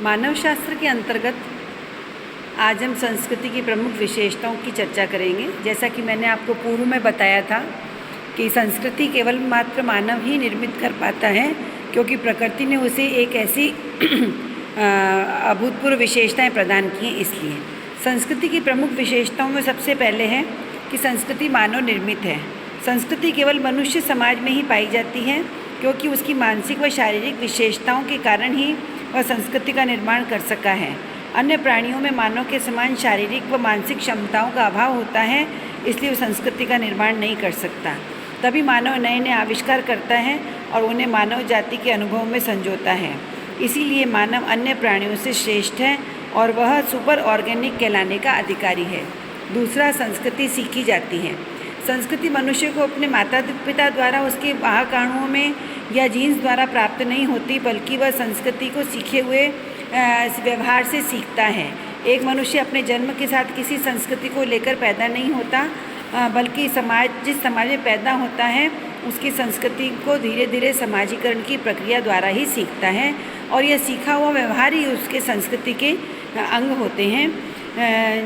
मानव शास्त्र के अंतर्गत आज हम संस्कृति की प्रमुख विशेषताओं की चर्चा करेंगे। जैसा कि मैंने आपको पूर्व में बताया था कि संस्कृति केवल मात्र मानव ही निर्मित कर पाता है, क्योंकि प्रकृति ने उसे एक ऐसी अभूतपूर्व विशेषताएं प्रदान की हैं। इसलिए संस्कृति की प्रमुख विशेषताओं में सबसे पहले है कि संस्कृति मानव निर्मित है। संस्कृति केवल मनुष्य समाज में ही पाई जाती है, क्योंकि उसकी मानसिक व शारीरिक विशेषताओं के कारण ही वह संस्कृति का निर्माण कर सका है। अन्य प्राणियों में मानव के समान शारीरिक व मानसिक क्षमताओं का अभाव होता है, इसलिए वह संस्कृति का निर्माण नहीं कर सकता। तभी मानव नए नए आविष्कार करता है और उन्हें मानव जाति के अनुभव में संजोता है। इसीलिए मानव अन्य प्राणियों से श्रेष्ठ है और वह सुपर ऑर्गेनिक कहलाने का अधिकारी है। दूसरा, संस्कृति सीखी जाती है। संस्कृति मनुष्य को अपने माता पिता द्वारा, उसके वाहक अणुओं में या जीन्स द्वारा प्राप्त नहीं होती, बल्कि वह संस्कृति को सीखे हुए व्यवहार से सीखता है। एक मनुष्य अपने जन्म के साथ किसी संस्कृति को लेकर पैदा नहीं होता, बल्कि जिस समाज में पैदा होता है उसकी संस्कृति को धीरे धीरे समाजीकरण की प्रक्रिया द्वारा ही सीखता है, और यह सीखा हुआ व्यवहार ही उसके संस्कृति के अंग होते हैं।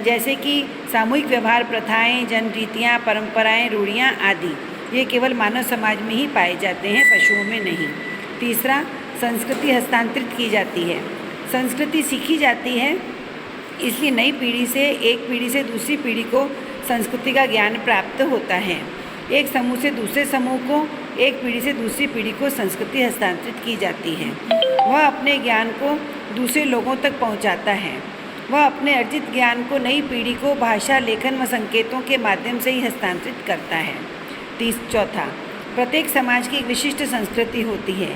जैसे कि सामूहिक व्यवहार, प्रथाएं, जनरीतियाँ, परंपराएं, रूढ़ियाँ आदि ये केवल मानव समाज में ही पाए जाते हैं, पशुओं में नहीं। तीसरा, संस्कृति हस्तांतरित की जाती है। संस्कृति सीखी जाती है, इसलिए नई पीढ़ी से एक पीढ़ी से दूसरी पीढ़ी को संस्कृति का ज्ञान प्राप्त होता है। एक समूह से दूसरे समूह को, एक पीढ़ी से दूसरी पीढ़ी को संस्कृति हस्तांतरित की जाती है। वह अपने ज्ञान को दूसरे लोगों तक पहुंचाता है। वह अपने अर्जित ज्ञान को नई पीढ़ी को भाषा, लेखन व संकेतों के माध्यम से ही हस्तांतरित करता है। चौथा, प्रत्येक समाज की एक विशिष्ट संस्कृति होती है।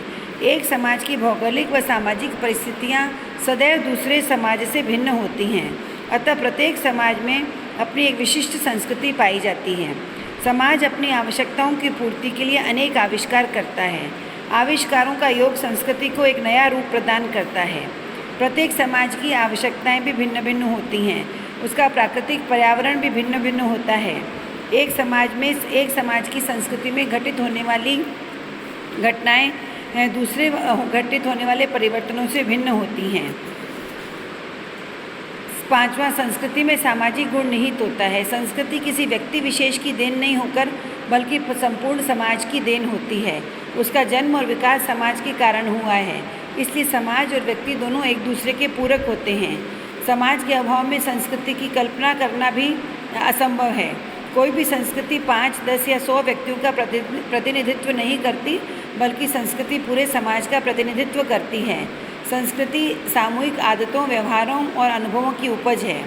एक समाज की भौगोलिक व सामाजिक परिस्थितियाँ सदैव दूसरे समाज से भिन्न होती हैं, अतः प्रत्येक समाज में अपनी एक विशिष्ट संस्कृति पाई जाती है। समाज अपनी आवश्यकताओं की पूर्ति के लिए अनेक आविष्कार करता है। आविष्कारों का योग संस्कृति को एक नया रूप प्रदान करता है। प्रत्येक समाज की आवश्यकताएं भी भिन्न भिन्न होती हैं, उसका प्राकृतिक पर्यावरण भी भिन्न भिन्न होता है। एक समाज की संस्कृति में घटित होने वाली घटनाएं दूसरे घटित होने वाले परिवर्तनों से भिन्न होती हैं। पांचवा, संस्कृति में सामाजिक गुण निहित होता है। संस्कृति किसी व्यक्ति विशेष की देन नहीं होकर बल्कि संपूर्ण समाज की देन होती है। उसका जन्म और विकास समाज के कारण हुआ है, इसलिए समाज और व्यक्ति दोनों एक दूसरे के पूरक होते हैं। समाज के अभाव में संस्कृति की कल्पना करना भी असंभव है। कोई भी संस्कृति 5, 10 या 100 व्यक्तियों का प्रतिनिधित्व नहीं करती, बल्कि संस्कृति पूरे समाज का प्रतिनिधित्व करती है। संस्कृति सामूहिक आदतों, व्यवहारों और अनुभवों की उपज है।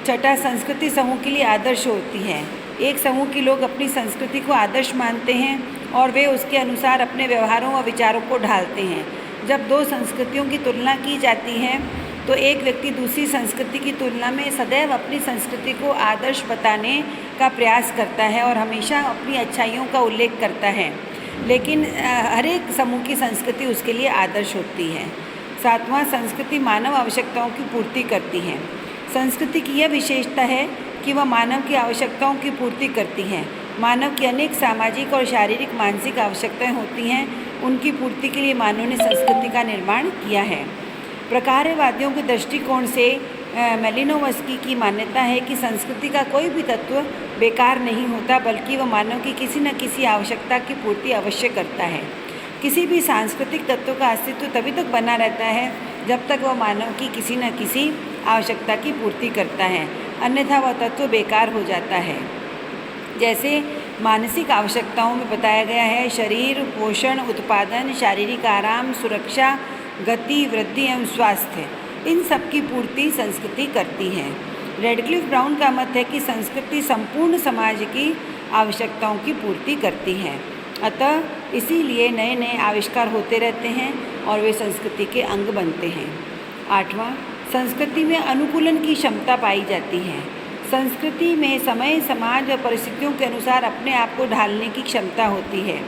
छठा, संस्कृति समूह के लिए आदर्श होती है। एक समूह के लोग अपनी संस्कृति को आदर्श मानते हैं और वे उसके अनुसार अपने व्यवहारों व विचारों को ढालते हैं। जब दो संस्कृतियों की तुलना की जाती है तो एक व्यक्ति दूसरी संस्कृति की तुलना में सदैव अपनी संस्कृति को आदर्श बताने का प्रयास करता है और हमेशा अपनी अच्छाइयों का उल्लेख करता है, लेकिन हर एक समूह की संस्कृति उसके लिए आदर्श होती है। सातवां, संस्कृति मानव आवश्यकताओं की पूर्ति करती है। संस्कृति की यह विशेषता है कि वह मानव की आवश्यकताओं की पूर्ति करती है। मानव की अनेक सामाजिक और शारीरिक मानसिक आवश्यकताएं होती हैं, उनकी पूर्ति के लिए मानव ने संस्कृति का निर्माण किया है। प्रकारवादियों के दृष्टिकोण से मेलिनोवस्की की मान्यता है कि संस्कृति का कोई भी तत्व बेकार नहीं होता, बल्कि वह मानव की किसी न किसी आवश्यकता की पूर्ति अवश्य करता है। किसी भी सांस्कृतिक तत्व का अस्तित्व तभी तक बना रहता है जब तक वह मानव की किसी न किसी आवश्यकता की पूर्ति करता है, अन्यथा वह तत्व बेकार हो जाता है। जैसे मानसिक आवश्यकताओं में बताया गया है, शरीर, पोषण, उत्पादन, शारीरिक आराम, सुरक्षा, गति, वृद्धि एवं स्वास्थ्य, इन सब की पूर्ति संस्कृति करती है। रेडक्लिफ ब्राउन का मत है कि संस्कृति संपूर्ण समाज की आवश्यकताओं की पूर्ति करती है, अतः इसीलिए नए नए आविष्कार होते रहते हैं और वे संस्कृति के अंग बनते हैं। आठवां, संस्कृति में अनुकूलन की क्षमता पाई जाती है। संस्कृति में समय, समाज और परिस्थितियों के अनुसार अपने आप को ढालने की क्षमता होती है।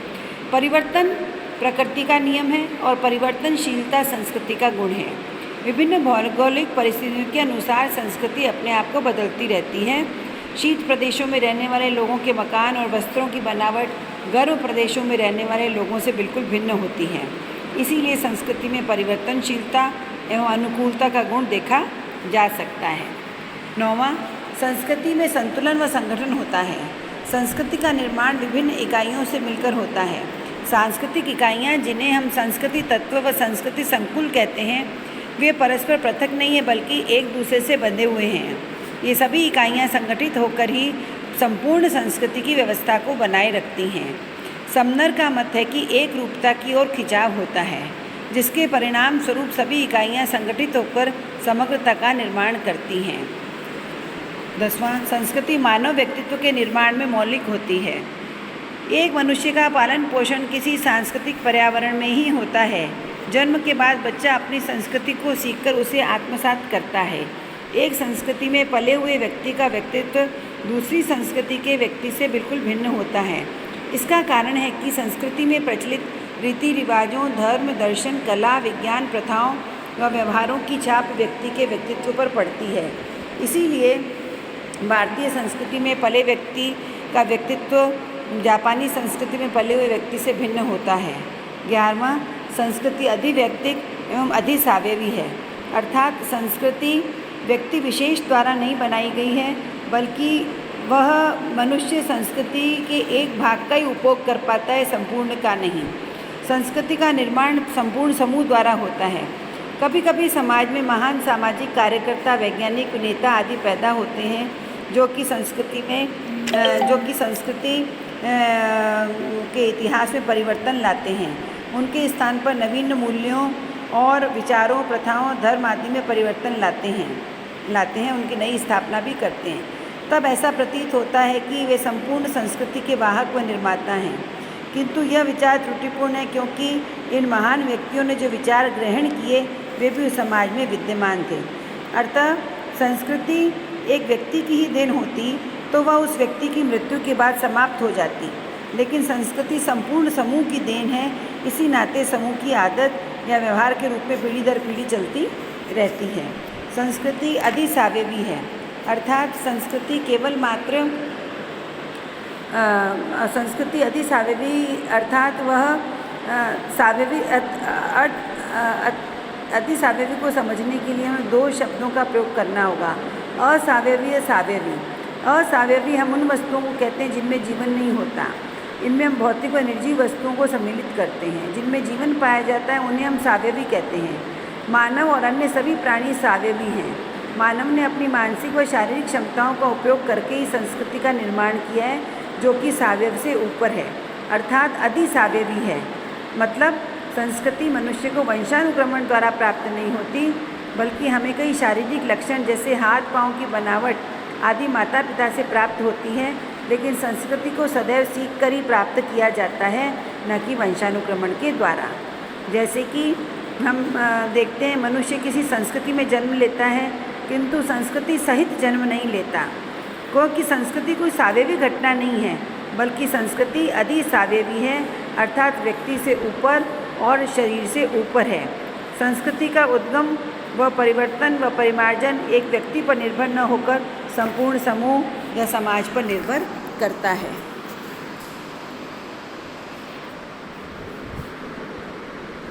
परिवर्तन प्रकृति का नियम है और परिवर्तनशीलता संस्कृति का गुण है। विभिन्न भौगोलिक परिस्थितियों के अनुसार संस्कृति अपने आप को बदलती रहती है। शीत प्रदेशों में रहने वाले लोगों के मकान और वस्त्रों की बनावट गर्म प्रदेशों में रहने वाले लोगों से बिल्कुल भिन्न होती है। इसीलिए संस्कृति में परिवर्तनशीलता एवं अनुकूलता का गुण देखा जा सकता है। 9वां, संस्कृति में संतुलन व संगठन होता है। संस्कृति का निर्माण विभिन्न इकाइयों से मिलकर होता है। सांस्कृतिक इकाइयाँ, जिन्हें हम संस्कृति तत्व व संस्कृति संकुल कहते हैं, वे परस्पर पृथक नहीं है बल्कि एक दूसरे से बंधे हुए हैं। ये सभी इकाइयाँ संगठित होकर ही संपूर्ण संस्कृति की व्यवस्था को बनाए रखती हैं। समनर का मत है कि एक रूपता की ओर खिंचाव होता है, जिसके परिणाम स्वरूप सभी इकाइयाँ संगठित होकर समग्रता का निर्माण करती हैं। 10वां, संस्कृति मानव व्यक्तित्व के निर्माण में मौलिक होती है। एक मनुष्य का पालन पोषण किसी सांस्कृतिक पर्यावरण में ही होता है। जन्म के बाद बच्चा अपनी संस्कृति को सीखकर उसे आत्मसात करता है। एक संस्कृति में पले हुए व्यक्ति का व्यक्तित्व दूसरी संस्कृति के व्यक्ति से बिल्कुल भिन्न होता है। इसका कारण है कि संस्कृति में प्रचलित रीति रिवाजों, धर्म, दर्शन, कला, विज्ञान, प्रथाओं व व्यवहारों की छाप व्यक्ति के व्यक्तित्व पर पड़ती है। इसीलिए भारतीय संस्कृति में पले व्यक्ति का व्यक्तित्व जापानी संस्कृति में पले हुए व्यक्ति से भिन्न होता है। 11वां, संस्कृति अधिवैयक्तिक एवं अधिसावयवी है, अर्थात संस्कृति व्यक्ति विशेष द्वारा नहीं बनाई गई है, बल्कि वह मनुष्य संस्कृति के एक भाग का ही उपभोग कर पाता है, संपूर्ण का नहीं। संस्कृति का निर्माण संपूर्ण समूह द्वारा होता है। कभी कभी समाज में महान सामाजिक कार्यकर्ता, वैज्ञानिक, नेता आदि पैदा होते हैं जो कि संस्कृति के इतिहास में परिवर्तन लाते हैं। उनके स्थान पर नवीन मूल्यों और विचारों, प्रथाओं, धर्म आदि में परिवर्तन लाते हैं, उनकी नई स्थापना भी करते हैं। तब ऐसा प्रतीत होता है कि वे संपूर्ण संस्कृति के वाहक व निर्माता हैं। किंतु यह विचार त्रुटिपूर्ण है, क्योंकि इन महान व्यक्तियों ने जो विचार ग्रहण किए वे भी उस समाज में विद्यमान थे। अतः संस्कृति एक व्यक्ति की ही देन होती तो वह उस व्यक्ति की मृत्यु के बाद समाप्त हो जाती, लेकिन संस्कृति संपूर्ण समूह की देन है। इसी नाते समूह की आदत या व्यवहार के रूप में पीढ़ी दर पीढ़ी चलती रहती है। संस्कृति अधिसावयवी है, अर्थात संस्कृति केवल मात्र संस्कृति अधिसावयवी अर्थात वह सावयवी अधिसावयवी को समझने के लिए हमें दो शब्दों का प्रयोग करना होगा, असावयवी या सावयवी। असावयवी हम उन वस्तुओं को कहते हैं जिनमें जीवन नहीं होता। इनमें हम भौतिक व निर्जीव वस्तुओं को सम्मिलित करते हैं। जिनमें जीवन पाया जाता है उन्हें हम सावयवी कहते हैं। मानव और अन्य सभी प्राणी सावयवी हैं। मानव ने अपनी मानसिक व शारीरिक क्षमताओं का उपयोग करके ही संस्कृति का निर्माण किया है, जो कि सावयव से ऊपर है, अर्थात अधिसावयवी है। मतलब संस्कृति मनुष्य को वंशानुक्रमण द्वारा प्राप्त नहीं होती, बल्कि हमें कई शारीरिक लक्षण जैसे हाथ पाँव की बनावट आदि माता पिता से प्राप्त होती है। लेकिन संस्कृति को सदैव सीख कर ही प्राप्त किया जाता है, न कि वंशानुक्रमण के द्वारा। जैसे कि हम देखते हैं मनुष्य किसी संस्कृति में जन्म लेता है, किंतु संस्कृति सहित जन्म नहीं लेता, क्योंकि संस्कृति कोई सावयवी घटना नहीं है, बल्कि संस्कृति अधिसावयवी है, अर्थात व्यक्ति से ऊपर और शरीर से ऊपर है। संस्कृति का उद्गम व परिवर्तन व परिमार्जन एक व्यक्ति पर निर्भर न होकर संपूर्ण समूह या समाज पर निर्भर करता है।